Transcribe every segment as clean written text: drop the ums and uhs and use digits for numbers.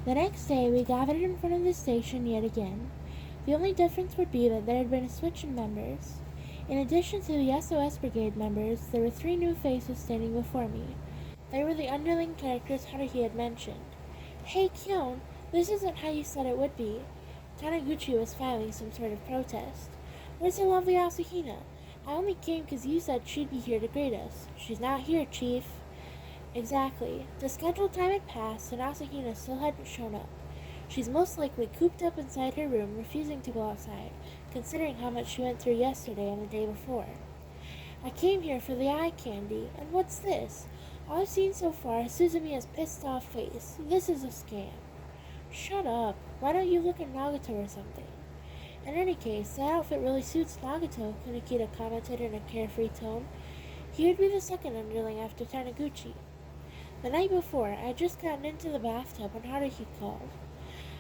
The next day, we gathered in front of the station yet again. The only difference would be that there had been a switch in members. In addition to the SOS Brigade members, there were 3 new faces standing before me. They were the underling characters Haruhi had mentioned. Hey, Kyon, this isn't how you said it would be. Taniguchi was filing some sort of protest. Where's the lovely Asahina? I only came because you said she'd be here to greet us. She's not here, Chief. Exactly. The scheduled time had passed, and Asahina still hadn't shown up. She's most likely cooped up inside her room, refusing to go outside, considering how much she went through yesterday and the day before. I came here for the eye candy, and what's this? All I've seen so far is Suzumiya's pissed off face. This is a scam. Shut up. Why don't you look at Nagato or something? In any case, that outfit really suits Nagato, Kunikita commented in a carefree tone. He would be the second underling after Taniguchi. The night before, I had just gotten into the bathtub when Haruhi called.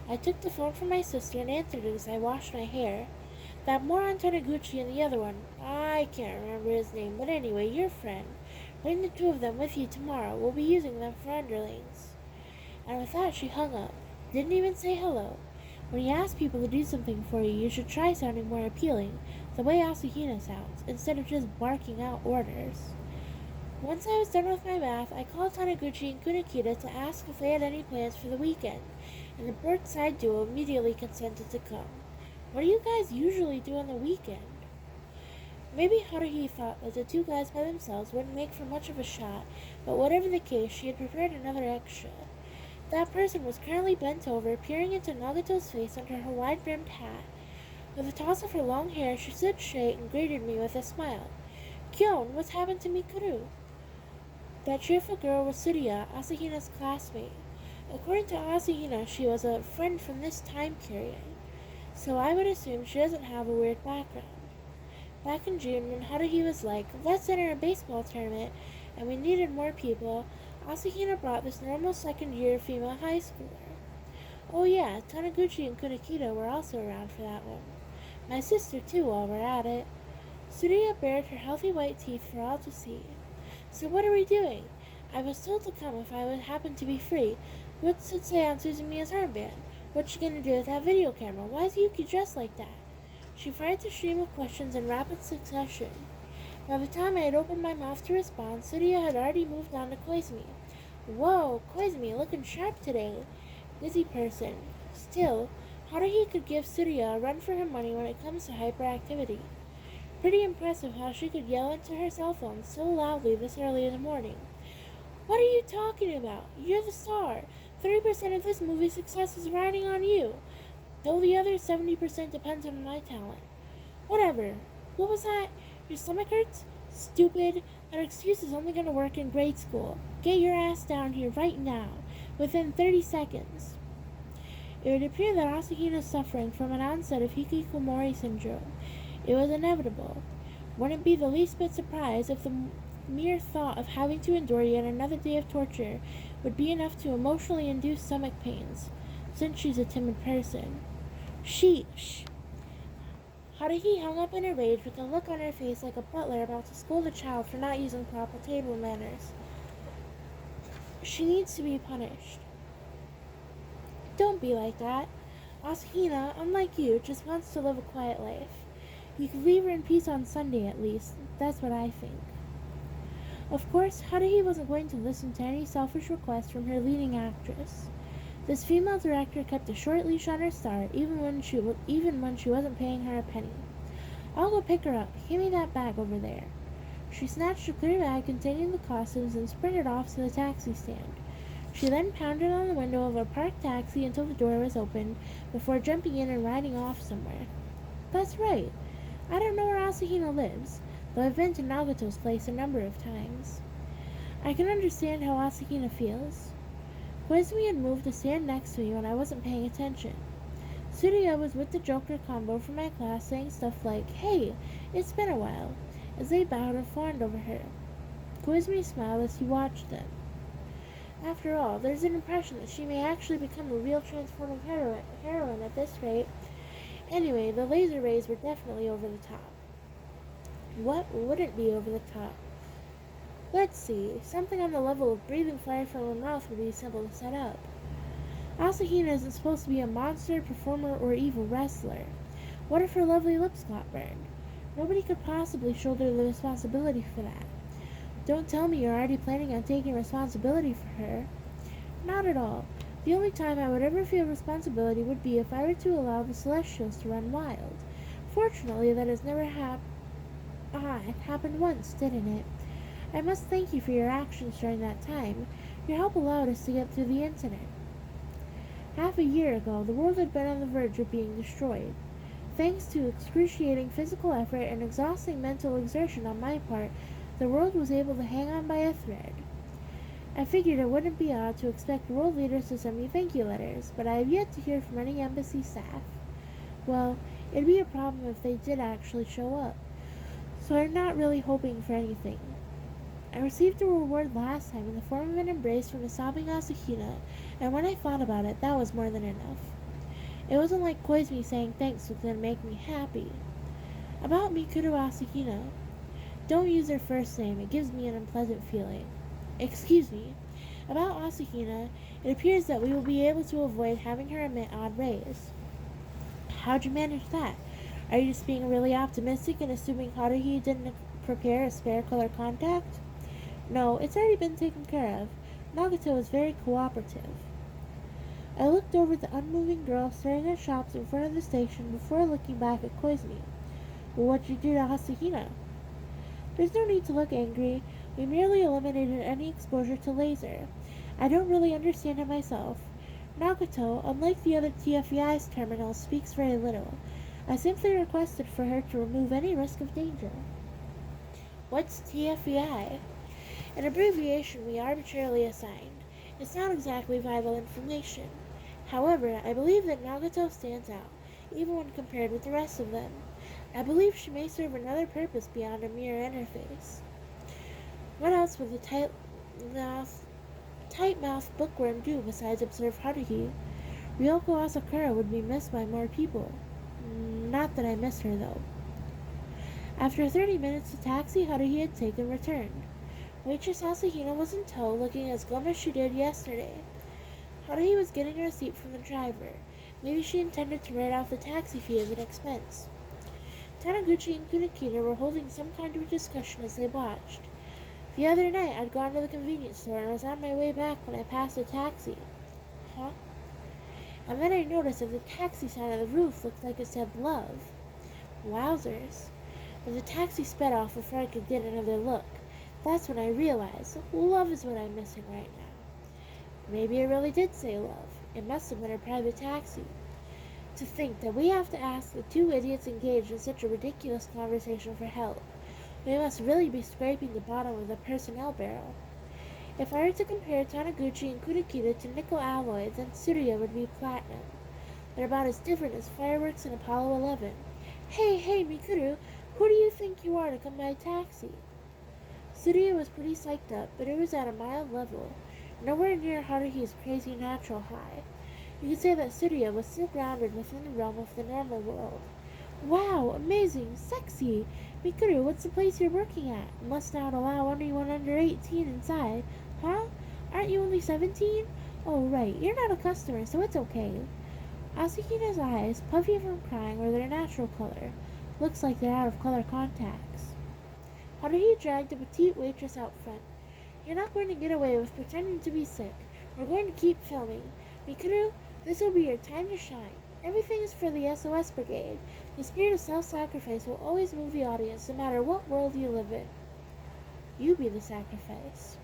I took the phone from my sister and answered it as I washed my hair. That moron Taniguchi and the other one, I can't remember his name, but anyway, your friend. Bring the 2 of them with you tomorrow. We'll be using them for underlings. And with that, she hung up. Didn't even say hello. When you ask people to do something for you, you should try sounding more appealing, the way Asahina sounds, instead of just barking out orders. Once I was done with my bath, I called Taniguchi and Kunikita to ask if they had any plans for the weekend, and the Birdside duo immediately consented to come. What do you guys usually do on the weekend? Maybe Haruhi thought that the 2 guys by themselves wouldn't make for much of a shot, but whatever the case, she had prepared another extra. That person was currently bent over, peering into Nagato's face under her wide-brimmed hat. With a toss of her long hair, she stood straight and greeted me with a smile. Kyon, what's happened to Mikuru? That cheerful girl was Surya, Asahina's classmate. According to Asahina, she was a friend from this time period, so I would assume she doesn't have a weird background. Back in June, when Haruhi was like, let's enter a baseball tournament, and we needed more people, Asahina brought this normal second-year female high schooler. Oh yeah, Taniguchi and Kunikita were also around for that one. My sister too, while we're at it. Surya bared her healthy white teeth for all to see. So what are we doing? I was told to come if I would happen to be free. What's it say on Suzumiya's armband? What's she gonna do with that video camera? Why is Yuki dressed like that? She fired the stream of questions in rapid succession. By the time I had opened my mouth to respond, Surya had already moved on to Koizumi. Whoa, Koizumi, looking sharp today. Busy person. Still, Haruhi could give Surya a run for her money when it comes to hyperactivity. Pretty impressive how she could yell into her cell phone so loudly this early in the morning. What are you talking about? You're the star. 30% of this movie's success is riding on you, though the other 70% depends on my talent. Whatever. What was that? Your stomach hurts? Stupid. That excuse is only going to work in grade school. Get your ass down here right now, within 30 seconds. It would appear that Asahina is suffering from an onset of hikikomori syndrome. It was inevitable. Wouldn't be the least bit surprised if the mere thought of having to endure yet another day of torture would be enough to emotionally induce stomach pains, since she's a timid person. Sheesh. Haruhi hung up in a rage with a look on her face like a butler about to scold a child for not using proper table manners. She needs to be punished. Don't be like that. Asahina, unlike you, just wants to live a quiet life. You could leave her in peace on Sunday at least. That's what I think. Of course, Haruhi wasn't going to listen to any selfish request from her leading actress. This female director kept a short leash on her star, even when she wasn't paying her a penny. I'll go pick her up. Give me that bag over there. She snatched a clear bag containing the costumes and sprinted off to the taxi stand. She then pounded on the window of a parked taxi until the door was opened, before jumping in and riding off somewhere. That's right. I don't know where Asahina lives, though I've been to Nagato's place a number of times. I can understand how Asahina feels. Koizumi had moved to stand next to me when I wasn't paying attention. Surya was with the Joker combo from my class saying stuff like, "Hey, it's been a while," as they bowed and fawned over her. Koizumi smiled as he watched them. After all, there's an impression that she may actually become a real transforming heroine at this rate. Anyway, the laser rays were definitely over the top. What wouldn't be over the top? Let's see, something on the level of breathing fire from her mouth would be simple to set up. Asahina isn't supposed to be a monster, performer, or evil wrestler. What if her lovely lips got burned? Nobody could possibly shoulder the responsibility for that. Don't tell me you're already planning on taking responsibility for her. Not at all. The only time I would ever feel responsibility would be if I were to allow the Celestials to run wild. Fortunately, that has never it happened once, didn't it? I must thank you for your actions during that time. Your help allowed us to get through the incident. Half a year ago, the world had been on the verge of being destroyed. Thanks to excruciating physical effort and exhausting mental exertion on my part, the world was able to hang on by a thread. I figured it wouldn't be odd to expect world leaders to send me thank you letters, but I have yet to hear from any embassy staff. Well, it'd be a problem if they did actually show up, so I'm not really hoping for anything. I received a reward last time in the form of an embrace from a sobbing Asahina, and when I thought about it, that was more than enough. It wasn't like Koizumi saying thanks was going to make me happy. About Mikuru Asahina, don't use her first name, it gives me an unpleasant feeling. Excuse me. About Asahina, it appears that we will be able to avoid having her emit odd rays. How'd you manage that? Are you just being really optimistic and assuming Haruhi didn't prepare a spare color contact? No, it's already been taken care of. Nagato is very cooperative. I looked over at the unmoving girl staring at shops in front of the station before looking back at Koizumi. Well, what'd you do to Asahina? There's no need to look angry. We merely eliminated any exposure to laser. I don't really understand it myself. Nagato, unlike the other TFEI's terminals, speaks very little. I simply requested for her to remove any risk of danger. What's TFEI? An abbreviation we arbitrarily assigned. It's not exactly vital information. However, I believe that Nagato stands out, even when compared with the rest of them. I believe she may serve another purpose beyond a mere interface. What else would the tight-mouthed bookworm do besides observe Haruhi? Ryoko Asakura would be missed by more people. Not that I miss her, though. After 30 minutes, the taxi Haruhi had taken returned. Waitress Asahina was in tow, looking as glum as she did yesterday. Haruhi was getting a receipt from the driver. Maybe she intended to write off the taxi fee as an expense. Taniguchi and Kunikita were holding some kind of discussion as they watched. The other night, I'd gone to the convenience store and was on my way back when I passed a taxi. Huh? And then I noticed that the taxi sign on the roof looked like it said love. Wowzers. But the taxi sped off before I could get another look. That's when I realized love is what I'm missing right now. Maybe it really did say love. It must have been a private taxi. To think that we have to ask the two idiots engaged in such a ridiculous conversation for help. We must really be scraping the bottom of the personnel barrel. If I were to compare Taniguchi and Kunikita to nickel alloy, then Surya would be platinum. They're about as different as fireworks in Apollo 11. Hey, Mikuru, who do you think you are to come by taxi? Surya was pretty psyched up, but it was at a mild level, nowhere near Haruhi's crazy natural high. You could say that Surya was still grounded within the realm of the normal world. Wow, amazing, sexy! Mikuru, what's the place you're working at? Must not allow anyone under 18 inside. Huh? Aren't you only 17? Oh, right, you're not a customer, so it's okay. Asahina's eyes, puffy from crying, were their natural color. Looks like they're out of color contacts. Haruhi dragged a petite waitress out front. You're not going to get away with pretending to be sick. We're going to keep filming. Mikuru, this will be your time to shine. Everything is for the SOS Brigade. The spirit of self-sacrifice will always move the audience, no matter what world you live in. You be the sacrifice.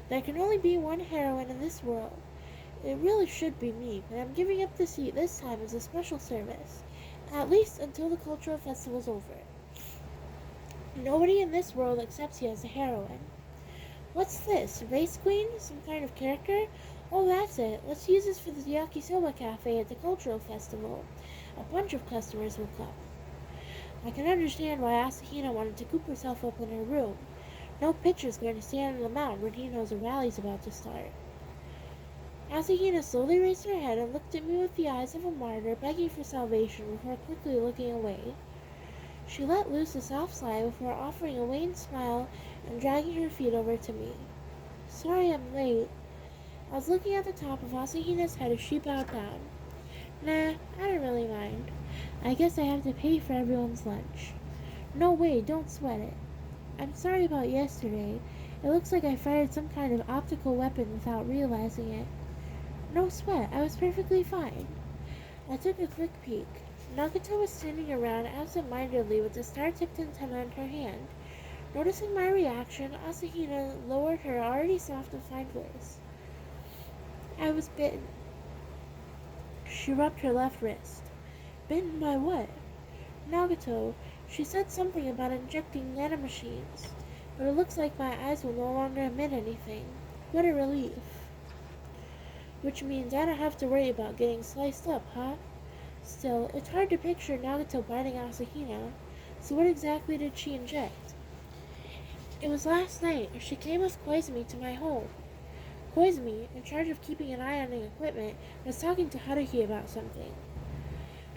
There can only be one heroine in this world. It really should be me, but I'm giving up the seat this time as a special service. At least until the cultural festival's over. Nobody in this world accepts you as a heroine. What's this? Race Queen? Some kind of character? Oh, that's it. Let's use this for the yakisoba cafe at the cultural festival. A bunch of customers will come. I can understand why Asahina wanted to coop herself up in her room. No pitcher's going to stand on the mound when he knows a rally's about to start. Asahina slowly raised her head and looked at me with the eyes of a martyr begging for salvation before quickly looking away. She let loose a soft sigh before offering a wan smile and dragging her feet over to me. Sorry I'm late. I was looking at the top of Asahina's head as she bowed down. Nah, I don't really mind. I guess I have to pay for everyone's lunch. No way, don't sweat it. I'm sorry about yesterday. It looks like I fired some kind of optical weapon without realizing it. No sweat, I was perfectly fine. I took a quick peek. Nagato was standing around absent-mindedly with the star-tipped antenna in her hand. Noticing my reaction, Asahina lowered her already soft and fine voice. I was bitten. She rubbed her left wrist. Bitten by what? Nagato, she said something about injecting nanomachines, but it looks like my eyes will no longer emit anything. What a relief. Which means I don't have to worry about getting sliced up, huh? Still, it's hard to picture Nagato biting Asahina, so what exactly did she inject? It was last night. She came with Koizumi to my home. Koizumi, in charge of keeping an eye on the equipment, was talking to Haruhi about something.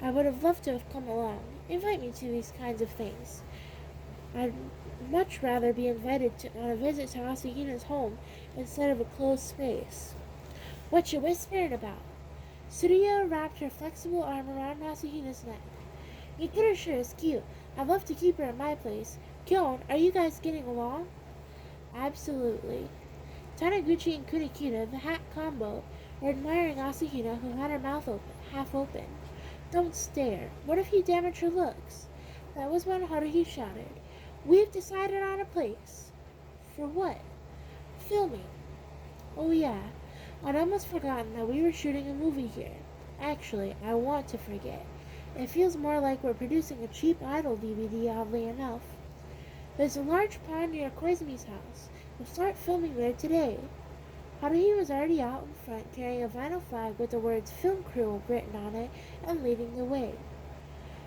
I would have loved to have come along. Invite me to these kinds of things. I'd much rather be invited on a visit to Asahina's home instead of a closed space. What you whispering about? Tsuruya wrapped her flexible arm around Asahina's neck. Mikuru sure is cute. I'd love to keep her in my place. Kyon, are you guys getting along? Absolutely. Taniguchi and Kunikita, the hat combo, were admiring Asahina, who had her mouth half open. Don't stare. What if you damage her looks? That was when Haruhi shouted. We've decided on a place. For what? Filming. Oh yeah, I'd almost forgotten that we were shooting a movie here. Actually, I want to forget. It feels more like we're producing a cheap Idol DVD, oddly enough. There's a large pond near Koizumi's house. We'll start filming there today. Haruhi was already out in front carrying a vinyl flag with the words Film Crew written on it and leading the way.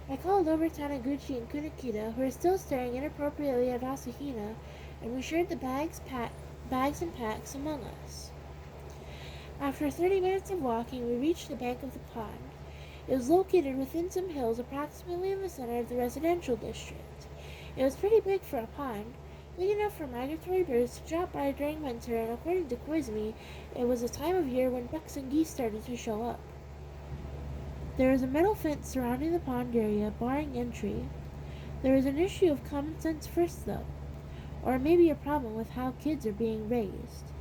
I called over Taniguchi and Kunikita, who were still staring inappropriately at Asahina, and we shared the bags and packs among us. After 30 minutes of walking, we reached the bank of the pond. It was located within some hills approximately in the center of the residential district. It was pretty big for a pond, big enough for migratory birds to drop by during winter, and according to Koizumi, it was a time of year when ducks and geese started to show up. There was a metal fence surrounding the pond area, barring entry. There was an issue of common sense first, though, or maybe a problem with how kids are being raised.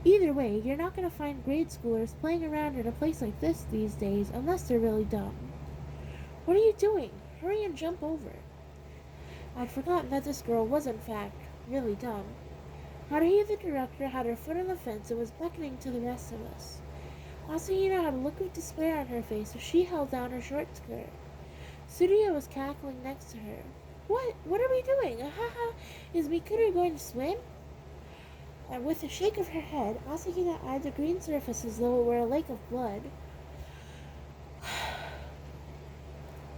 Either way, you're not going to find grade schoolers playing around in a place like this these days unless they're really dumb. What are you doing? Hurry and jump over. I'd forgotten that this girl was in fact really dumb. Haruhi, the director, had her foot on the fence and was beckoning to the rest of us. Asahina had a look of despair on her face as she held down her short skirt. Tsuruya was cackling next to her. What are we doing? Ahaha! Is Mikuru going to swim? And with a shake of her head, Asahina eyed the green surface as though it were a lake of blood.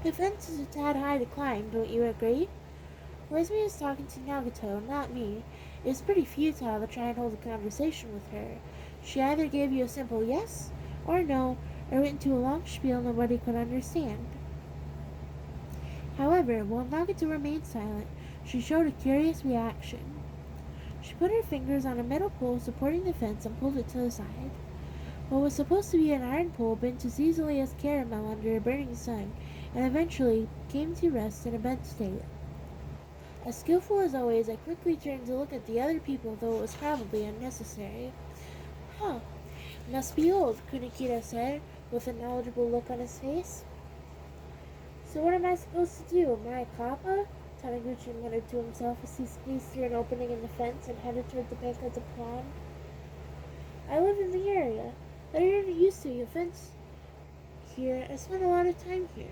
The fence is a tad high to climb, don't you agree? Koizumi was talking to Nagato, not me. It was pretty futile to try and hold a conversation with her. She either gave you a simple yes or no, or went into a long spiel nobody could understand. However, while Nagato remained silent, she showed a curious reaction. She put her fingers on a metal pole supporting the fence and pulled it to the side. What was supposed to be an iron pole bent as easily as caramel under a burning sun, and eventually came to rest in a bent state. As skillful as always, I quickly turned to look at the other people, though it was probably unnecessary. Huh, must be old, Kunikita said, with a knowledgeable look on his face. So what am I supposed to do? Am I a kappa? Taniguchi muttered to himself as he squeezed through an opening in the fence and headed toward the bank of the pond. I live in the area. They're used to a fence here. I spent a lot of time here.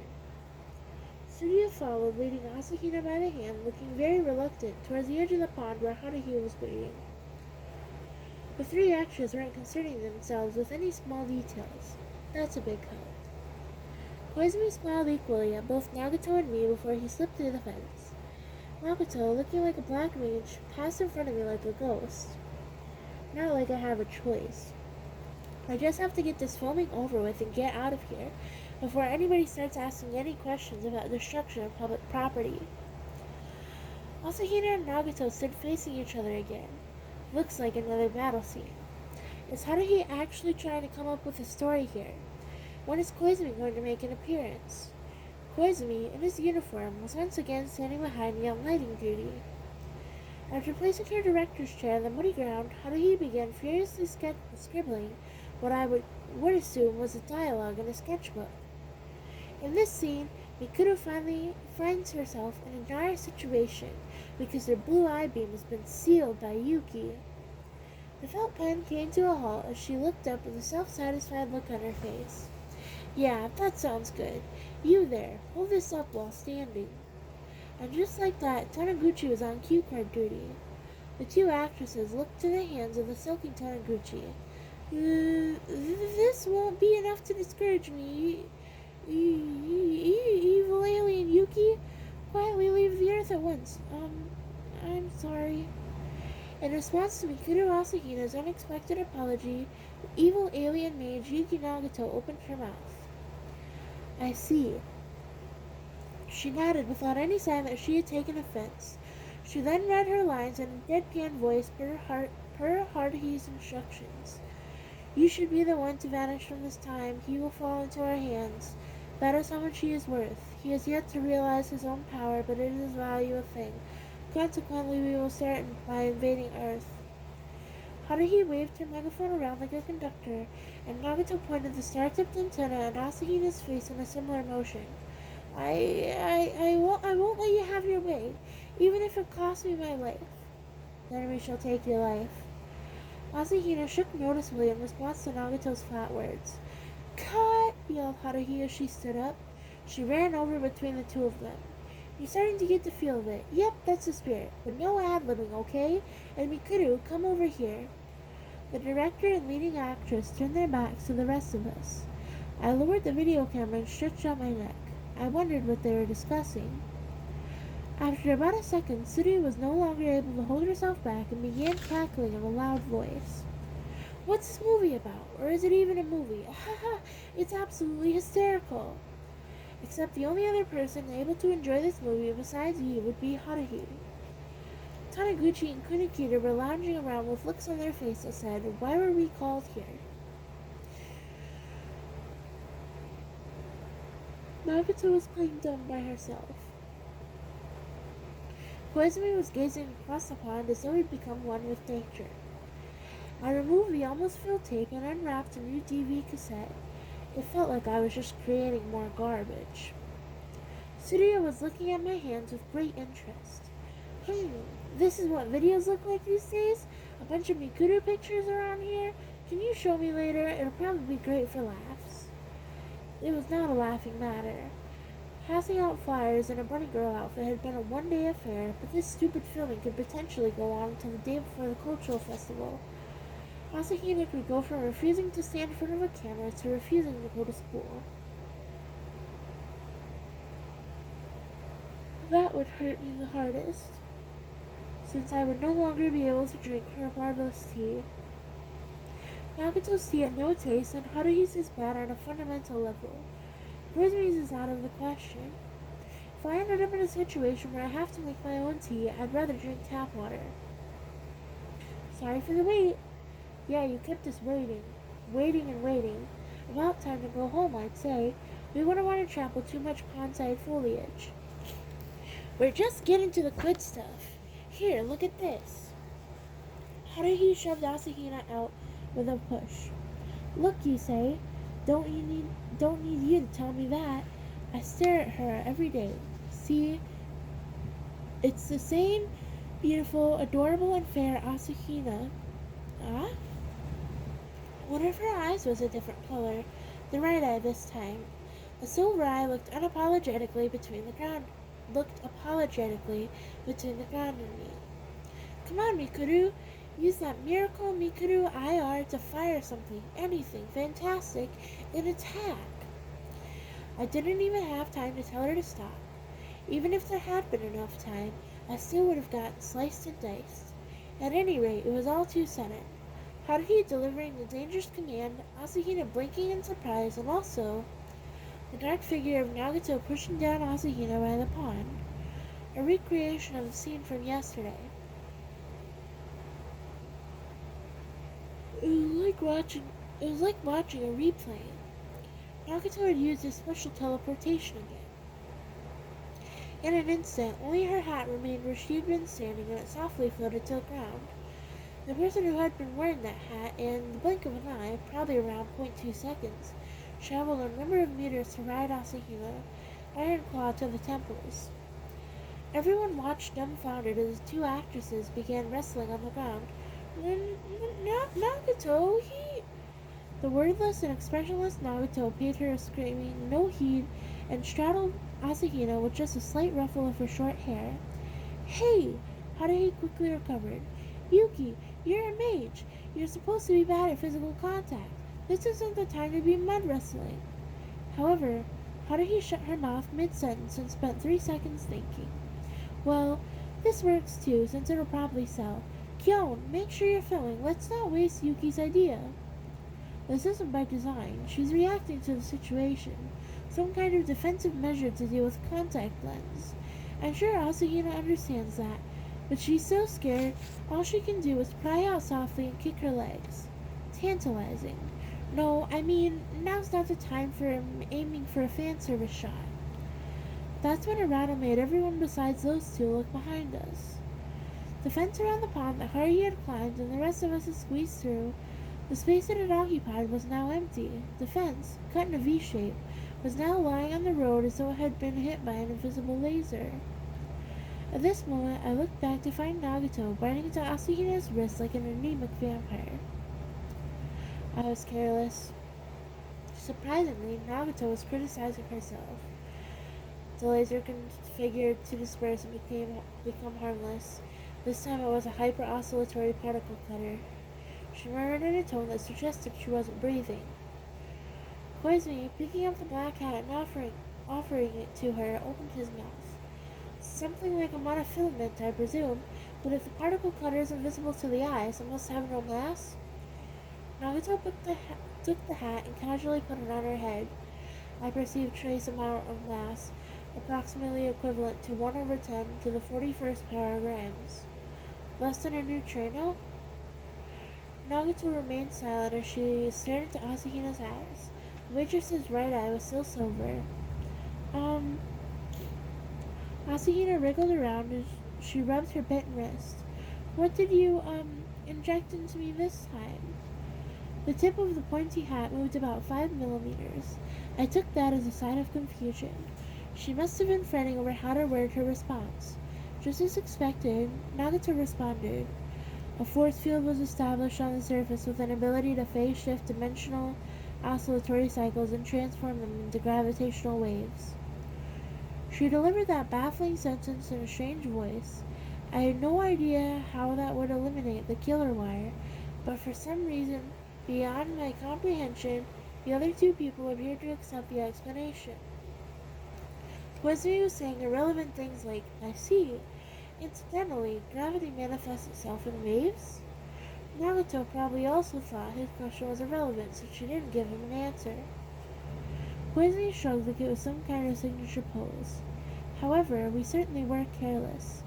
Tsuruya followed, leading Asahina by the hand, looking very reluctant towards the edge of the pond where Haruhi was waiting. The three extras weren't concerning themselves with any small details. That's a big help. Koizumi smiled equally at both Nagato and me before he slipped through the fence. Nagato, looking like a black mage, passed in front of me like a ghost. Not like I have a choice. I just have to get this filming over with and get out of here before anybody starts asking any questions about destruction of public property. Asahina and Nagato stood facing each other again. Looks like another battle scene. Is Haruhi actually trying to come up with a story here? When is Koizumi going to make an appearance? Koizumi, in his uniform, was once again standing behind me on lighting duty. After placing her director's chair on the muddy ground, Haruhi began furiously scribbling what I would assume was a dialogue in a sketchbook. In this scene, Mikuru finally finds herself in a dire situation because her blue eye beam has been sealed by Yuki. The felt pen came to a halt as she looked up with a self-satisfied look on her face. Yeah, that sounds good. You there, hold this up while standing. And just like that, Taniguchi was on cue card duty. The two actresses looked to the hands of the sulking Taniguchi. This won't be enough to discourage me. Evil alien Yuki, quietly leave the earth at once. I'm sorry. In response to Mikuru Asahina's unexpected apology, the evil alien mage Yuki Nagato opened her mouth. I see. She nodded without any sign that she had taken offense. She then read her lines in a deadpan voice per Haruhi's instructions. You should be the one to vanish from this time. He will fall into our hands. That is how much he is worth. He has yet to realize his own power, but it is value a thing. Consequently, we will start by invading Earth. Haruhi waved her megaphone around like a conductor, and Nagato pointed the star-tipped antenna at Asahina's face in a similar motion. I won't let you have your way, even if it costs me my life. Then we shall take your life. Asahina shook noticeably in response to Nagato's flat words. Cut! Yelled Haruhi as she stood up. She ran over between the two of them. You're starting to get the feel of it. Yep, that's the spirit. But no ad-libbing, okay? And Mikuru, come over here. The director and leading actress turned their backs to the rest of us. I lowered the video camera and stretched out my neck. I wondered what they were discussing. After about a second, Suri was no longer able to hold herself back and began cackling in a loud voice. What's this movie about? Or is it even a movie? Haha, it's absolutely hysterical. Except the only other person able to enjoy this movie besides you would be Haruhi. Taniguchi and Kunikita were lounging around with looks on their faces that said, why were we called here? Nagato was playing dumb by herself. Koizumi was gazing across the pond as though he'd become one with nature. I removed the almost filled tape and unwrapped a new DV cassette. It felt like I was just creating more garbage. Surya was looking at my hands with great interest. This is what videos look like these days? A bunch of Mikuru pictures around here? Can you show me later? It'll probably be great for laughs. It was not a laughing matter. Passing out flyers in a bunny girl outfit had been a one-day affair, but this stupid filming could potentially go on until the day before the cultural festival. Asahina could go from refusing to stand in front of a camera to refusing to go to school. That would hurt me the hardest, since I would no longer be able to drink her marvelous tea. Nagato's tea had no taste, and Haruhi's is bad on a fundamental level. Koizumi's is out of the question. If I ended up in a situation where I have to make my own tea, I'd rather drink tap water. Sorry for the wait. Yeah, you kept us waiting. Waiting and waiting. About time to go home, I'd say. We wouldn't want to trample too much pond-side foliage. We're just getting to the good stuff. Here, look at this. Haruhi shoved Asahina out with a push. Look, you say. Don't need you to tell me that. I stare at her every day. See? It's the same beautiful, adorable, and fair Asahina. Ah? One of her eyes was a different color, the right eye this time. The silver eye looked apologetically between the ground and me. Come on, Mikuru. Use that miracle Mikuru IR to fire something, anything, fantastic, and attack. I didn't even have time to tell her to stop. Even if there had been enough time, I still would have gotten sliced and diced. At any rate, it was all too sudden. Haruhi delivering the dangerous command, Asahina blinking in surprise, and also the dark figure of Nagato pushing down Asahina by the pond. A recreation of the scene from yesterday. It was like watching it was like watching a replay. Nagato had used his special teleportation again. In an instant, only her hat remained where she had been standing, and it softly floated to the ground. The person who had been wearing that hat, in the blink of an eye, probably around .2 seconds, traveled a number of meters to ride Asahina, Iron Claw, to the temples. Everyone watched dumbfounded as the two actresses began wrestling on the ground. Nagato, he... The wordless and expressionless Nagato paid her a screaming no heed and straddled Asahina with just a slight ruffle of her short hair. Hey! Haruhi quickly recovered. Yuki, you're a mage. You're supposed to be bad at physical contact. This isn't the time to be mud wrestling. However, Haruhi shut her mouth mid-sentence and spent 3 seconds thinking. Well, this works too, since it'll probably sell. Kyon, make sure you're filming. Let's not waste Yuki's idea. This isn't by design. She's reacting to the situation. Some kind of defensive measure to deal with contact lens. I'm sure Asahina understands that, but she's so scared, all she can do is cry out softly and kick her legs. Tantalizing. No, I mean, now's not the time for aiming for a fan service shot. That's when a rattle made everyone besides those two look behind us. The fence around the pond that Haruhi had climbed and the rest of us had squeezed through, the space it had occupied was now empty. The fence, cut in a V shape, was now lying on the road as though it had been hit by an invisible laser. At this moment, I looked back to find Nagato biting into Asahina's wrist like an anemic vampire. I was careless. Surprisingly, Nagato was criticizing herself. The laser configured to disperse and become harmless. This time it was a hyper-oscillatory particle cutter. She murmured in a tone that suggested she wasn't breathing. Koizumi, picking up the black hat and offering it to her, opened his mouth. Something like a monofilament, I presume, but if the particle cutter is invisible to the eyes, it must have no mass? Nagato took the hat and casually put it on her head. I perceived trace amount of mass, approximately equivalent to 1/10 to the 41st power grams. Less than a neutrino? Nagato remained silent as she stared into Asahina's eyes. The waitress's right eye was still silver. Asahina wriggled around as she rubbed her bitten wrist. What did you, inject into me this time? The tip of the pointy hat moved about 5 millimeters. I took that as a sign of confusion. She must have been fretting over how to word her response. Just as expected, Nagato responded. A force field was established on the surface with an ability to phase shift dimensional oscillatory cycles and transform them into gravitational waves. She delivered that baffling sentence in a strange voice. I had no idea how that would eliminate the killer wire, but for some reason, beyond my comprehension, the other two people appeared to accept the explanation. Koizumi was saying irrelevant things like, I see. Incidentally, gravity manifests itself in waves? Nagato probably also thought his question was irrelevant, so she didn't give him an answer. Koizumi shrugged like it was some kind of signature pose. However, we certainly weren't careless.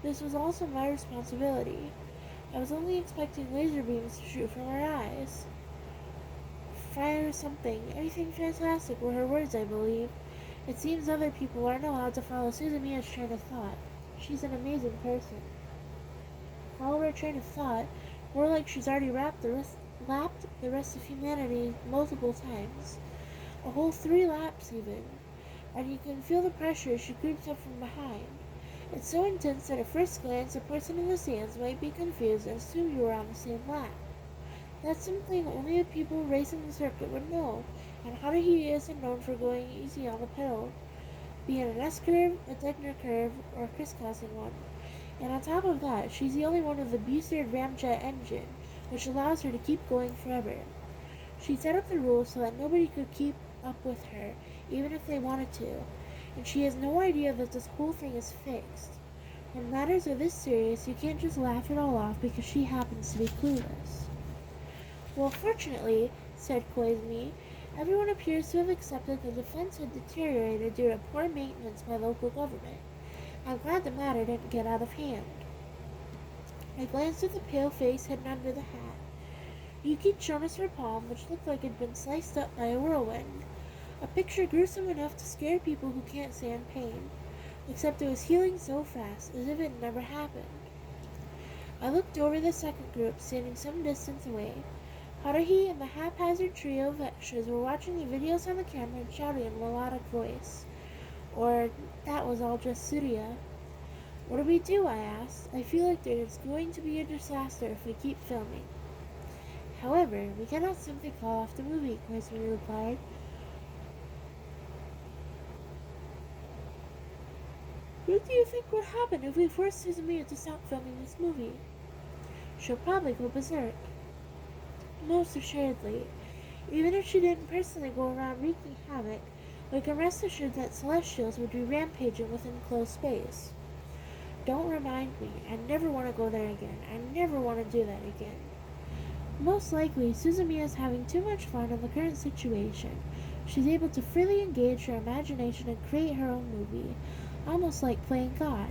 This was also my responsibility. I was only expecting laser beams to shoot from her eyes. Fire something, anything fantastic were her words, I believe. It seems other people aren't allowed to follow Suzumiya's train of thought. She's an amazing person. Follow her train of thought, more like she's already lapped the rest of humanity multiple times. A whole 3 laps even. And you can feel the pressure as she creeps up from behind. It's so intense that at first glance a person in the stands might be confused and assume you were on the same lap. That's something only the people racing the circuit would know, and Haruhi isn't known for going easy on the pedal, be it an S-curve, a Degner curve, or a crisscrossing one. And on top of that, she's the only one with the boosted ramjet engine, which allows her to keep going forever. She set up the rules so that nobody could keep up with her, even if they wanted to, and she has no idea that this whole thing is fixed. When matters are this serious, you can't just laugh it all off because she happens to be clueless. Well, fortunately, said Koizumi, everyone appears to have accepted that the fence had deteriorated due to poor maintenance by local government. I'm glad the matter didn't get out of hand. I glanced at the pale face hidden under the hat. Yuki'd shown us her palm, which looked like it had been sliced up by a whirlwind. A picture gruesome enough to scare people who can't stand pain, except it was healing so fast, as if it never happened. I looked over the second group, standing some distance away. Haruhi and the haphazard trio of extras were watching the videos on the camera and shouting in a melodic voice. Or that was all just Surya. What do we do? I asked. I feel like there's going to be a disaster if we keep filming. However, we cannot simply call off the movie, Koizumi replied. What do you think would happen if we forced Suzumiya to stop filming this movie? She'll probably go berserk. Most assuredly. Even if she didn't personally go around wreaking havoc, we can rest assured that Celestials would be rampaging within closed space. Don't remind me. I never want to go there again. I never want to do that again. Most likely, Suzumiya is having too much fun in the current situation. She's able to freely engage her imagination and create her own movie, almost like playing God.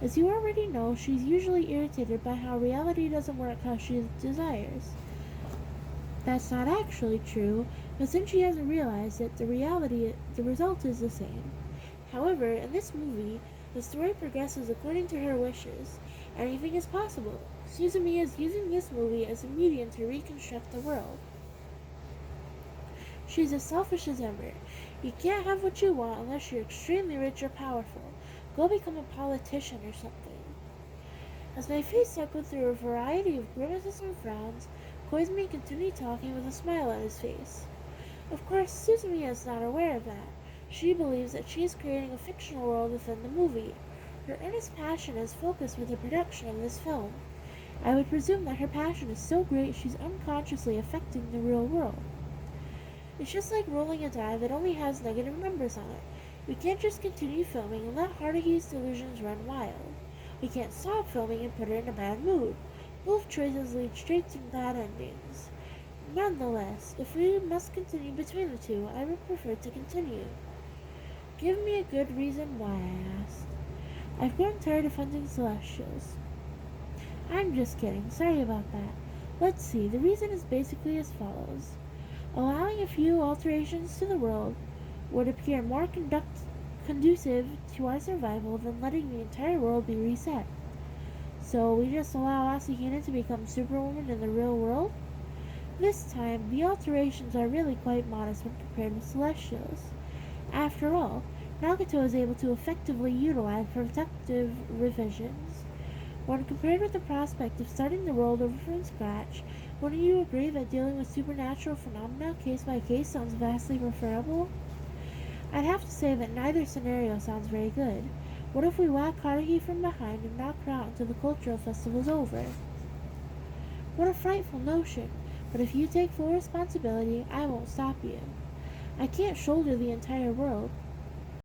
As you already know, she's usually irritated by how reality doesn't work how she desires. That's not actually true, but since she hasn't realized it, the result is the same. However, in this movie, the story progresses according to her wishes. Anything is possible. Suzumiya is using this movie as a medium to reconstruct the world. She's as selfish as ever. You can't have what you want unless you're extremely rich or powerful. Go become a politician or something. As my face cycled through a variety of grimaces and frowns, Koizumi continued talking with a smile on his face. Of course, Suzumiya is not aware of that. She believes that she is creating a fictional world within the movie. Her earnest passion is focused with the production of this film. I would presume that her passion is so great she's unconsciously affecting the real world. It's just like rolling a die that only has negative numbers on it. We can't just continue filming and let Haruhi's delusions run wild. We can't stop filming and put her in a bad mood. Both choices lead straight to bad endings. Nonetheless, if we must continue between the two, I would prefer to continue. Give me a good reason why, I asked. I've grown tired of hunting Celestials. I'm just kidding, sorry about that. Let's see, the reason is basically as follows. Allowing a few alterations to the world would appear more conducive to our survival than letting the entire world be reset. So we just allow Asahina to become Superwoman in the real world? This time, the alterations are really quite modest when compared with Celestials. After all, Nagato is able to effectively utilize protective revisions. When compared with the prospect of starting the world over from scratch, wouldn't you agree that dealing with supernatural phenomena case by case sounds vastly preferable? I'd have to say that neither scenario sounds very good. What if we whack Haruhi from behind and knock her out until the cultural festival's over? What a frightful notion, but if you take full responsibility, I won't stop you. I can't shoulder the entire world.